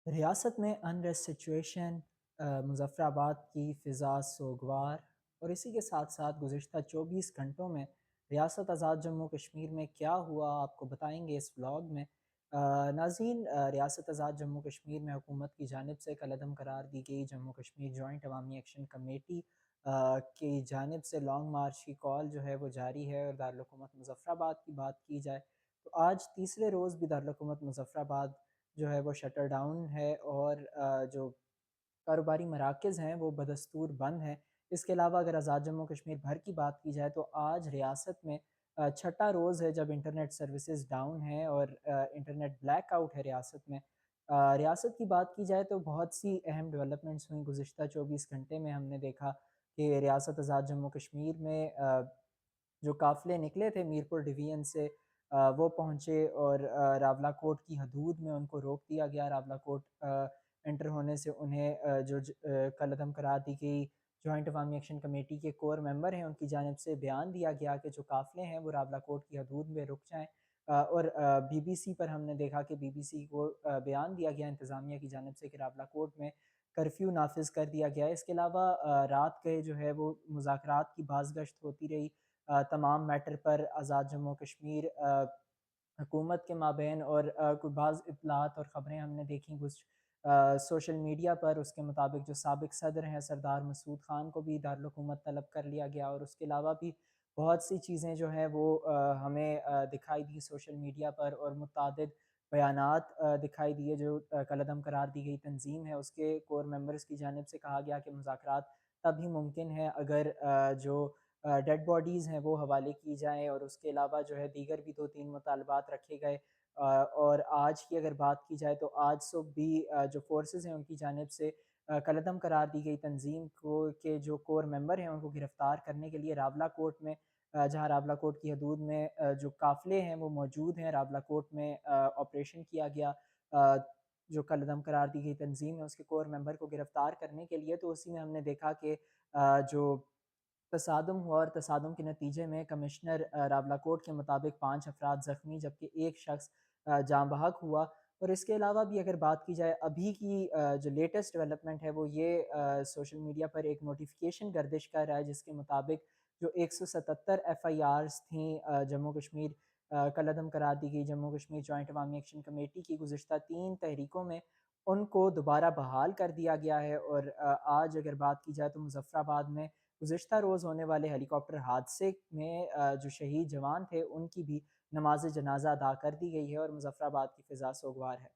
ریاست میں unrest situation, Muzaffar آباد کی فضا سوگوار، اور اسی کے ساتھ ساتھ گزشتہ 24 گھنٹوں میں ریاست آزاد جموں کشمیر میں کیا ہوا آپ کو بتائیں گے اس ولاگ میں۔ ناظرین، ریاست آزاد جموں کشمیر میں حکومت کی جانب سے کل عدم قرار دی گئی جموں کشمیر جوائنٹ عوامی ایکشن کمیٹی کی جانب سے لانگ مارچ کی کال جو ہے وہ جاری ہے، اور دارالحکومت مظفر آباد کی بات کی جائے تو آج تیسرے روز بھی دارالحکومت مظفر آباد جو ہے وہ شٹر ڈاؤن ہے، اور جو کاروباری مراکز ہیں وہ بدستور بند ہیں۔ اس کے علاوہ اگر آزاد جموں کشمیر بھر کی بات کی جائے تو آج ریاست میں چھٹا روز ہے جب انٹرنیٹ سروسز ڈاؤن ہیں اور انٹرنیٹ بلیک آؤٹ ہے ریاست میں۔ ریاست کی بات کی جائے تو بہت سی اہم ڈیولپمنٹس ہوئیں گزشتہ 24 گھنٹے میں۔ ہم نے دیکھا کہ ریاست آزاد جموں کشمیر میں جو قافلے نکلے تھے میرپور ڈویژن سے وہ پہنچے، اور راولہ کوٹ کی حدود میں ان کو روک دیا گیا۔ راولہ کوٹ انٹر ہونے سے انہیں کل عدم قرار دی گئی جوائنٹ عوامی ایکشن کمیٹی کے کور ممبر ہیں ان کی جانب سے بیان دیا گیا کہ جو قافلے ہیں وہ راولہ کوٹ کی حدود میں رک جائیں، اور بی بی سی پر ہم نے دیکھا کہ بی بی سی کو بیان دیا گیا انتظامیہ کی جانب سے کہ راولہ کوٹ میں کرفیو نافذ کر دیا گیا ہے۔ اس کے علاوہ رات کے جو ہے وہ مذاکرات کی بازگشت ہوتی رہی تمام میٹر پر آزاد جموں کشمیر حکومت کے مابین، اور کوئی بعض اطلاعات اور خبریں ہم نے دیکھیں کچھ سوشل میڈیا پر۔ اس کے مطابق جو سابق صدر ہیں سردار مسعود خان کو بھی دارالحکومت طلب کر لیا گیا، اور اس کے علاوہ بھی بہت سی چیزیں جو ہیں وہ ہمیں دکھائی دی سوشل میڈیا پر، اور متعدد بیانات دکھائی دیے۔ جو کل عدم قرار دی گئی تنظیم ہے اس کے کور ممبرز کی جانب سے کہا گیا کہ مذاکرات تب ہی ممکن ہے اگر جو ڈیڈ باڈیز ہیں وہ حوالے کی جائیں، اور اس کے علاوہ جو ہے دیگر بھی 2-3 مطالبات رکھے گئے۔ اور آج کی اگر بات کی جائے تو آج صبح بھی جو فورسز ہیں ان کی جانب سے کل عدم قرار دی گئی تنظیم کو کے جو کور ممبر ہیں ان کو گرفتار کرنے کے لیے راولہ کوٹ میں، جہاں راولہ کوٹ کی حدود میں جو قافلے ہیں وہ موجود ہیں، راولہ کوٹ میں آپریشن کیا گیا جو کل عدم قرار دی گئی تنظیم ہے اس کے کور ممبر کو گرفتار کرنے کے لیے۔ تو اسی میں ہم نے دیکھا کہ جو تصادم ہوا، اور تصادم کے نتیجے میں کمشنر راولہ کوٹ کے مطابق 5 افراد زخمی جبکہ ایک شخص جاں بحق ہوا۔ اور اس کے علاوہ بھی اگر بات کی جائے ابھی کی جو لیٹسٹ ڈیولپمنٹ ہے وہ یہ سوشل میڈیا پر ایک نوٹیفیکیشن گردش کر رہا ہے جس کے مطابق جو 177 ایف آئی آرز تھیں جموں کشمیر کل عدم قرار دی گئی جموں کشمیر جوائنٹ عوامی ایکشن کمیٹی کی گزشتہ 3 تحریکوں میں، ان کو دوبارہ بحال کر دیا گیا ہے۔ اور آج اگر بات کی جائے تو مظفر آباد میں گزشتہ روز ہونے والے ہیلی کاپٹر حادثے میں جو شہید جوان تھے ان کی بھی نماز جنازہ ادا کر دی گئی ہے، اور مظفر آباد کی فضا سوگوار ہے۔